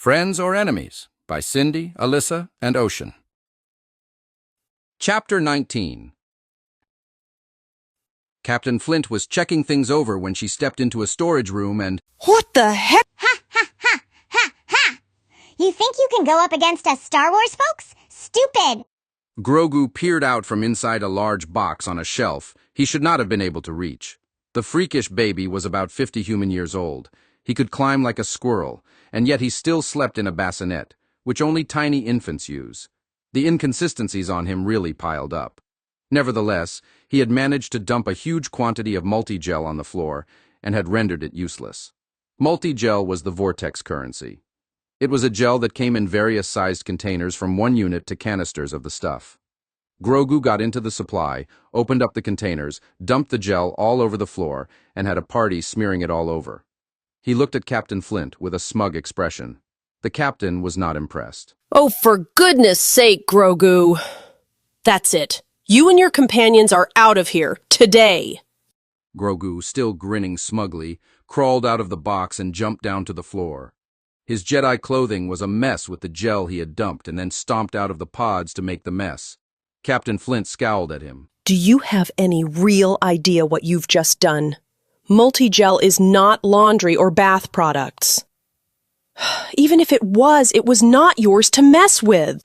Friends or Enemies by Cindy, Alyssa, and Ocean. Chapter 19. Captain Flint was checking things over when she stepped into a storage room and... What the heck? Ha, ha, ha, ha, ha! You think you can go up against us Star Wars folks? Stupid! Grogu peered out from inside a large box on a shelf he should not have been able to reach. The freakish baby was about 50 human years old. He could climb like a squirrel, and yet he still slept in a bassinet, which only tiny infants use. The inconsistencies on him really piled up. Nevertheless, he had managed to dump a huge quantity of multi-gel on the floor and had rendered it useless. Multi-gel was the vortex currency. It was a gel that came in various sized containers from 1 unit to canisters of the stuff. Grogu got into the supply, opened up the containers, dumped the gel all over the floor, and had a party smearing it all over. He looked at Captain Flint with a smug expression. The captain was not impressed. Oh, for goodness sake, Grogu. That's it. You and your companions are out of here, today. Grogu, still grinning smugly, crawled out of the box and jumped down to the floor. His Jedi clothing was a mess with the gel he had dumped and then stomped out of the pods to make the mess. Captain Flint scowled at him. Do you have any real idea what you've just done? Multi-gel is not laundry or bath products. Even if it was not yours to mess with.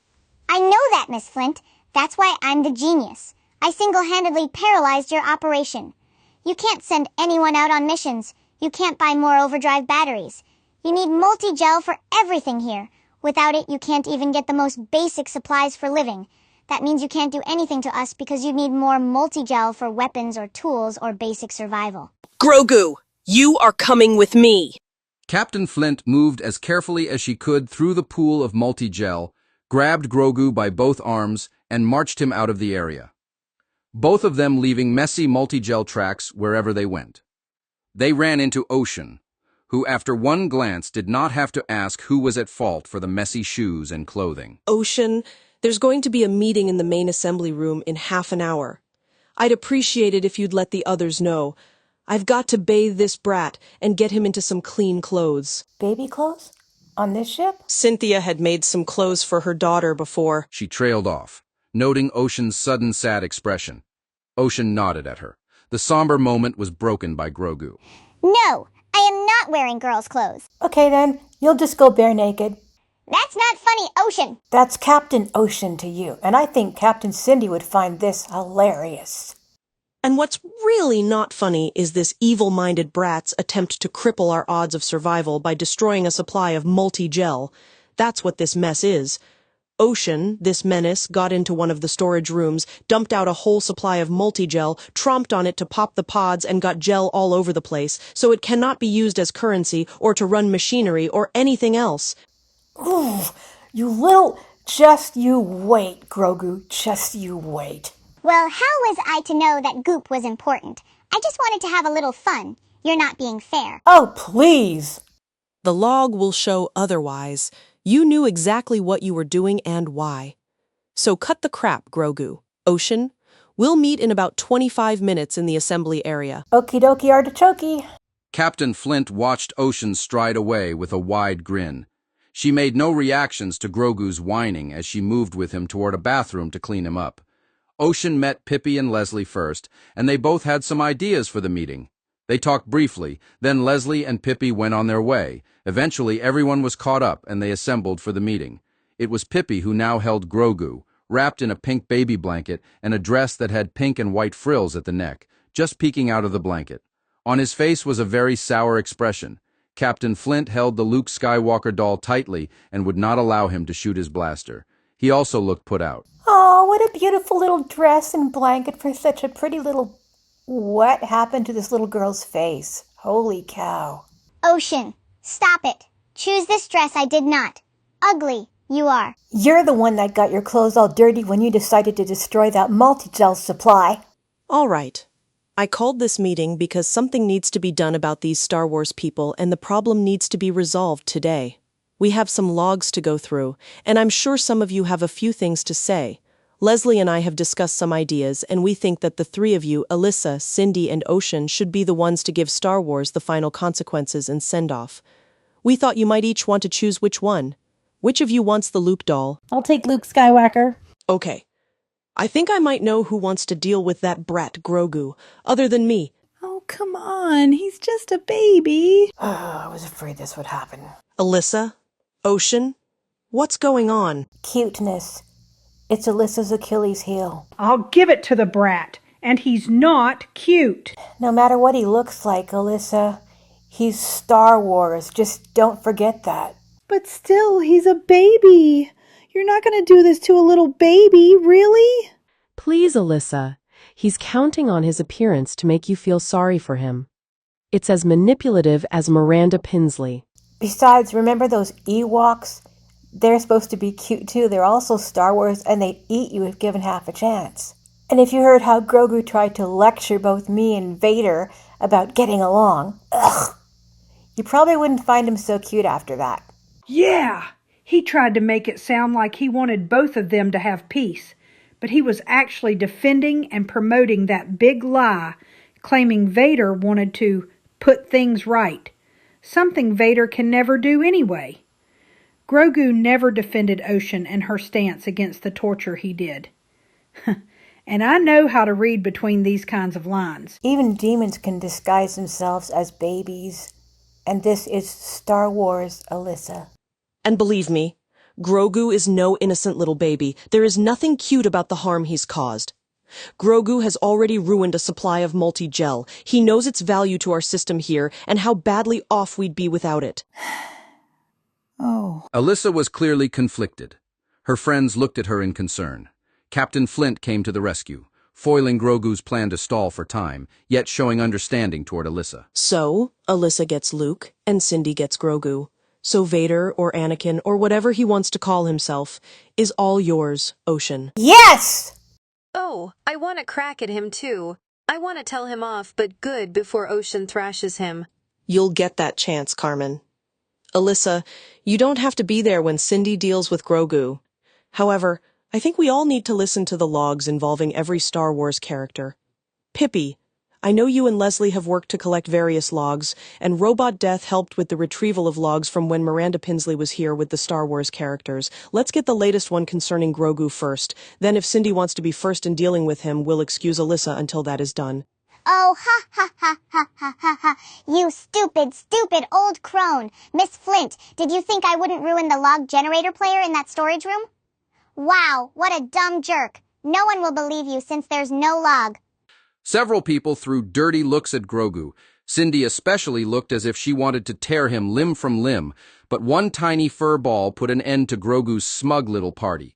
I know that, Miss Flint. That's why I'm the genius. I single-handedly paralyzed your operation. You can't send anyone out on missions. You can't buy more overdrive batteries. You need multi-gel for everything here. Without it, you can't even get the most basic supplies for living. That means you can't do anything to us because you need more multi-gel for weapons or tools or basic survival. Grogu, you are coming with me. Captain Flint moved as carefully as she could through the pool of multi-gel, grabbed Grogu by both arms, and marched him out of the area. Both of them leaving messy multi-gel tracks wherever they went. They ran into Ocean, who after one glance did not have to ask who was at fault for the messy shoes and clothing. Ocean, there's going to be a meeting in the main assembly room in half an hour. I'd appreciate it if you'd let the others know. I've got to bathe this brat and get him into some clean clothes. Baby clothes? On this ship? Cynthia had made some clothes for her daughter before. She trailed off, noting Ocean's sudden sad expression. Ocean nodded at her. The somber moment was broken by Grogu. No, I am not wearing girls' clothes. Okay then, you'll just go bare naked. That's not funny, Ocean. That's Captain Ocean to you, and I think Captain Cindy would find this hilarious. And what's really not funny is this evil-minded brat's attempt to cripple our odds of survival by destroying a supply of multi-gel. That's what this mess is. Ocean, this menace, got into one of the storage rooms, dumped out a whole supply of multi-gel, tromped on it to pop the pods, and got gel all over the place, so it cannot be used as currency or to run machinery or anything else. Ooh, you little... Just you wait, Grogu. Just you wait. Well, how was I to know that goop was important? I just wanted to have a little fun. You're not being fair. Oh, please. The log will show otherwise. You knew exactly what you were doing and why. So cut the crap, Grogu. Ocean, we'll meet in about 25 minutes in the assembly area. Okie dokie artichoke. Captain Flint watched Ocean stride away with a wide grin. She made no reactions to Grogu's whining as she moved with him toward a bathroom to clean him up. Ocean met Pippi and Leslie first, and they both had some ideas for the meeting. They talked briefly, then Leslie and Pippi went on their way. Eventually, everyone was caught up, and they assembled for the meeting. It was Pippi who now held Grogu, wrapped in a pink baby blanket and a dress that had pink and white frills at the neck, just peeking out of the blanket. On his face was a very sour expression. Captain Flint held the Luke Skywalker doll tightly and would not allow him to shoot his blaster. He also looked put out. Oh, what a beautiful little dress and blanket for such a pretty little... What happened to this little girl's face? Holy cow. Ocean, stop it. Choose this dress I did not. Ugly, you are. You're the one that got your clothes all dirty when you decided to destroy that multi-gel supply. All right. I called this meeting because something needs to be done about these Star Wars people, and the problem needs to be resolved today. We have some logs to go through, and I'm sure some of you have a few things to say. Leslie and I have discussed some ideas, and we think that the three of you, Alyssa, Cindy, and Ocean, should be the ones to give Star Wars the final consequences and send-off. We thought you might each want to choose which one. Which of you wants the Luke doll? I'll take Luke Skywalker. Okay. I think I might know who wants to deal with that brat Grogu, other than me. Oh, come on. He's just a baby. I was afraid this would happen. Alyssa? Ocean? What's going on? Cuteness. It's Alyssa's Achilles heel. I'll give it to the brat, and he's not cute. No matter what he looks like, Alyssa, he's Star Wars. Just don't forget that. But still, he's a baby. You're not going to do this to a little baby, really? Please, Alyssa. He's counting on his appearance to make you feel sorry for him. It's as manipulative as Miranda Pinsley. Besides, remember those Ewoks? They're supposed to be cute too. They're also Star Wars, and they'd eat you if given half a chance. And if you heard how Grogu tried to lecture both me and Vader about getting along, you probably wouldn't find him so cute after that. Yeah, he tried to make it sound like he wanted both of them to have peace, but he was actually defending and promoting that big lie, claiming Vader wanted to put things right, something Vader can never do anyway. Grogu never defended Ocean and her stance against the torture he did. And I know how to read between these kinds of lines. Even demons can disguise themselves as babies. And this is Star Wars, Alyssa. And believe me, Grogu is no innocent little baby. There is nothing cute about the harm he's caused. Grogu has already ruined a supply of multi-gel. He knows its value to our system here and how badly off we'd be without it. Oh. Alyssa was clearly conflicted. Her friends looked at her in concern. Captain Flint came to the rescue, foiling Grogu's plan to stall for time, yet showing understanding toward Alyssa. So, Alyssa gets Luke, and Cindy gets Grogu. So Vader, or Anakin, or whatever he wants to call himself, is all yours, Ocean. Yes! Oh, I want to crack at him too. I want to tell him off, but good before Ocean thrashes him. You'll get that chance, Carmen. Alyssa, you don't have to be there when Cindy deals with Grogu. However, I think we all need to listen to the logs involving every Star Wars character. Pippi, I know you and Leslie have worked to collect various logs, and Robot Death helped with the retrieval of logs from when Miranda Pinsley was here with the Star Wars characters. Let's get the latest one concerning Grogu first. Then if Cindy wants to be first in dealing with him, we'll excuse Alyssa until that is done. Oh, ha, ha, ha, ha, ha, ha, ha. You stupid, stupid old crone. Miss Flint, did you think I wouldn't ruin the log generator player in that storage room? Wow, what a dumb jerk. No one will believe you since there's no log. Several people threw dirty looks at Grogu. Cindy especially looked as if she wanted to tear him limb from limb, but one tiny fur ball put an end to Grogu's smug little party.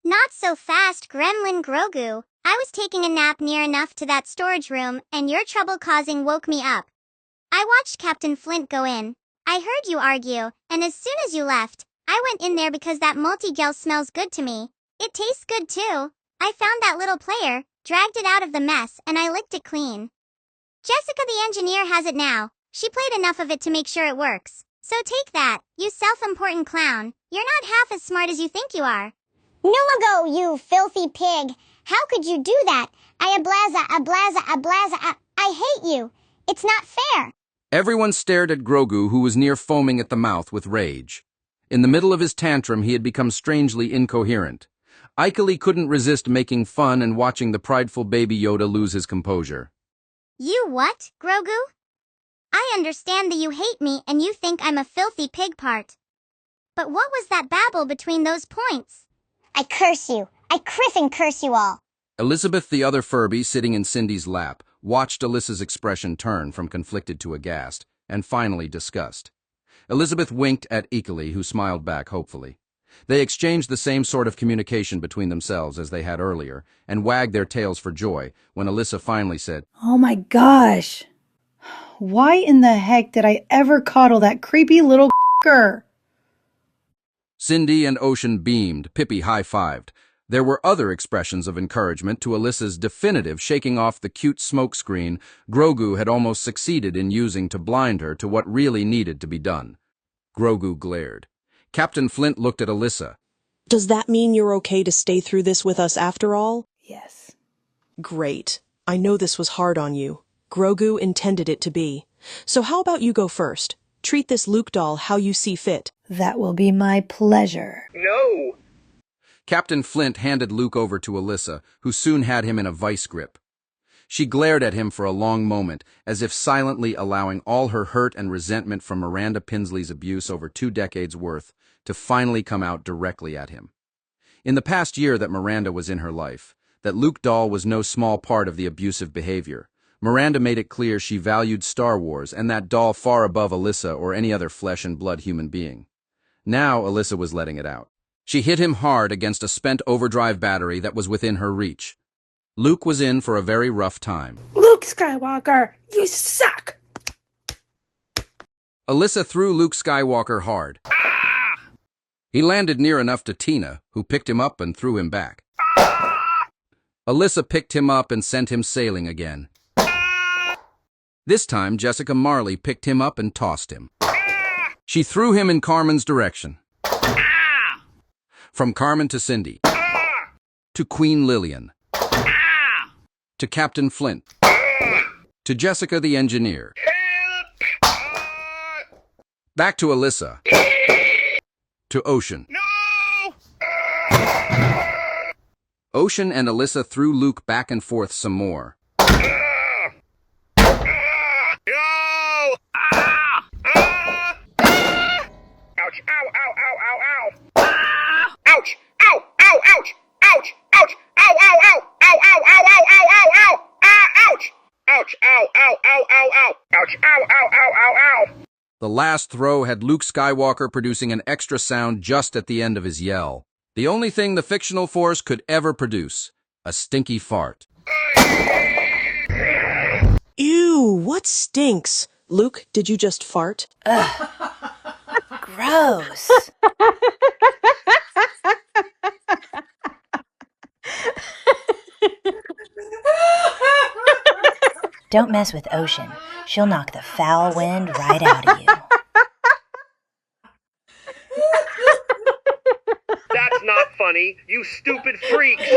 Not so fast, Gremlin Grogu. I was taking a nap near enough to that storage room, and your trouble-causing woke me up. I watched Captain Flint go in. I heard you argue, and as soon as you left, I went in there because that multi-gel smells good to me. It tastes good too. I found that little player, dragged it out of the mess, and I licked it clean. Jessica the engineer has it now. She played enough of it to make sure it works. So take that, you self-important clown. You're not half as smart as you think you are. Numago, you filthy pig! How could you do that? I hate you. It's not fair. Everyone stared at Grogu, who was near foaming at the mouth with rage. In the middle of his tantrum, he had become strangely incoherent. Caillou couldn't resist making fun and watching the prideful baby Yoda lose his composure. You what, Grogu? I understand that you hate me and you think I'm a filthy pig part. But what was that babble between those points? I curse you. I criffin' curse you all. Elizabeth, the other Furby, sitting in Cindy's lap, watched Alyssa's expression turn from conflicted to aghast, and finally disgust. Elizabeth winked at Caillou, who smiled back hopefully. They exchanged the same sort of communication between themselves as they had earlier, and wagged their tails for joy when Alyssa finally said, Oh my gosh. Why in the heck did I ever coddle that creepy little f***er? Cindy and Ocean beamed, Pippi high-fived. There were other expressions of encouragement to Alyssa's definitive shaking off the cute smokescreen Grogu had almost succeeded in using to blind her to what really needed to be done. Grogu glared. Captain Flint looked at Alyssa. Does that mean you're okay to stay through this with us after all? Yes. Great. I know this was hard on you. Grogu intended it to be. So how about you go first? Treat this Luke doll how you see fit. That will be my pleasure. No! Captain Flint handed Luke over to Alyssa, who soon had him in a vice grip. She glared at him for a long moment, as if silently allowing all her hurt and resentment from Miranda Pinsley's abuse over 2 decades' worth to finally come out directly at him. In the past year that Miranda was in her life, that Luke doll was no small part of the abusive behavior. Miranda made it clear she valued Star Wars and that doll far above Alyssa or any other flesh-and-blood human being. Now Alyssa was letting it out. She hit him hard against a spent overdrive battery that was within her reach. Luke was in for a very rough time. Luke Skywalker, you suck! Alyssa threw Luke Skywalker hard. He landed near enough to Tina, who picked him up and threw him back. Alyssa picked him up and sent him sailing again. This time, Jessica Marley picked him up and tossed him. She threw him in Carmen's direction. From Carmen to Cindy. To Queen Lillian. To Captain Flint. To Jessica the engineer. Back to Alyssa. To Ocean. Ocean and Alyssa threw Luke back and forth some more. Ouch! Ow! Ow! Ow! Ow! Ow! Ouch! Ow! Ow! Ouch! Ouch! Ouch! Ow! Ow! Ow! Ow! Ow! Ow! Ow! Ow! Ow! Ow! Ouch! Ouch! Ow! Ow! Ow! Ow! Ow! Ouch! Ow! Ow! Ow! Ow! Ow! The last throw had Luke Skywalker producing an extra sound just at the end of his yell. The only thing the fictional force could ever produce. A stinky fart. Ew, what stinks? Luke, did you just fart? Gross. Don't mess with Ocean. She'll knock the foul wind right out of you. That's not funny, you stupid freaks!